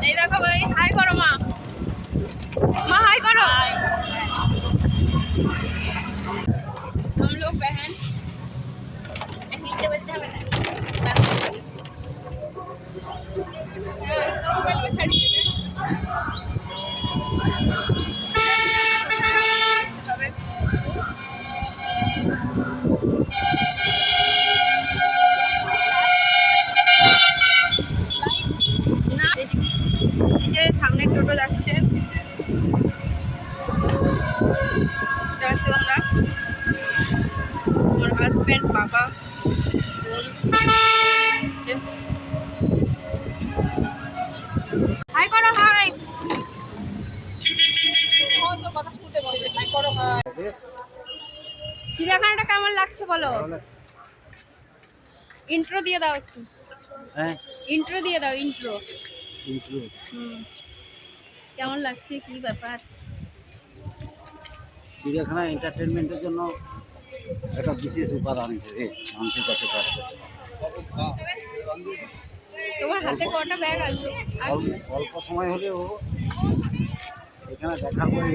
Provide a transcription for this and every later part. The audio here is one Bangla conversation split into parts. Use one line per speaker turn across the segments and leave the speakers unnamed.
এই দেখো গাইস, হাই করো মা, মা हाय करो। हम लोग बहन बोलते हैं मोबाइल पे छड़ी ना এই যে সামনে টোটো যাচ্ছে আমরা আমার হাজবেন্ড বাবা হাই করো হাই কথা শুনতে বলবে হাই করো হাই চিড়িয়াখানাটা কেমন লাগছে বলো ইন্ট্রো দিয়ে দাও একটু
হ্যাঁ
ইন্ট্রো দিয়ে দাও ইন্ট্রো
ইন্ট্রো
কেমন লাগছে কি ব্যাপার
চিড়িয়াখানা এন্টারটেনমেন্টের জন্য একটা বিশেষ উপাদান হিসেবে মানুষের কাছে কাজ করছে
তোমার হাতে কটা ব্যাগ আছে
অল্প সময় হলেও এখানে দেখার পরে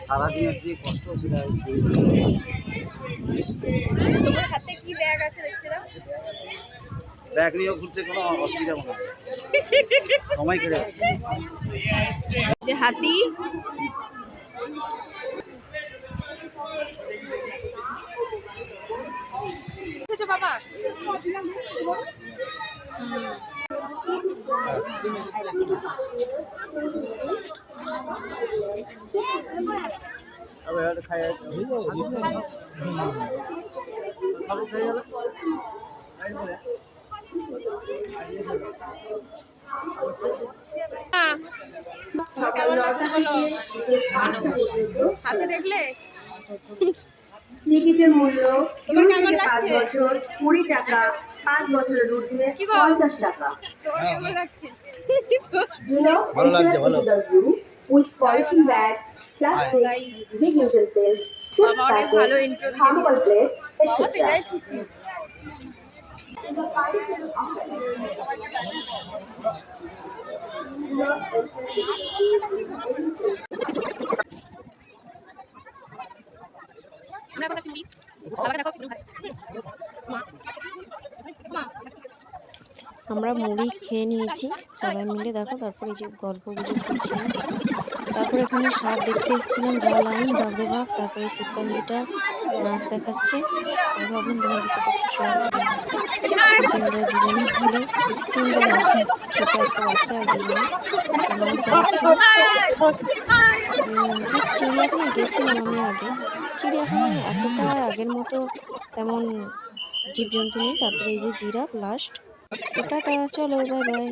সারাদিনের যে কষ্ট সেটা
তোমার হাতে কি ব্যাগ আছে দেখতে দাও
ব্যাগ নিয়েও ঘুরতে কোনো অসুবিধা মনে হয় সময় কেটে
যে হাতি দেখেছো বাবা কেমন লাগছে বলো হাতে দেখলে
টিকিটের মূল্য
তোমার কেমন লাগছে
5 বছর 20 টাকা 5 বছরের ঊর্ধ্বে 50 টাকা
তোমার কেমন লাগছে
ভালো লাগছে ভালো
with polythene bag plastic big utensils
বাবা অনেক ভালো ইন্ট্রো
thermal plate
বাবা বেজায় খুশি
আমরা মুড়ি খেয়ে নিয়েছি সবাই মিলে দেখো তারপরে এই যে গল্প গুজব করছিলাম তারপরে এখানে সার দেখতে এসেছিলাম যা লাইন বাবরে বাপ তারপরে শিবগঞ্জিটা নাচ দেখাচ্ছে আমি ভাবলাম তোমাদের সাথে একটু শেয়ার করি জীবনে হলে তিনজন আছে ছোট একটা বাচ্চা আর জীবনে চিড়িয়াখানায় গেছিলাম আমি আগে চিড়িয়াখানায় এতটা আগের মতো তেমন জীবজন্তু নেই তারপরে এই যে জিরাফ লাস্ট টাটা চলো বাই বাই।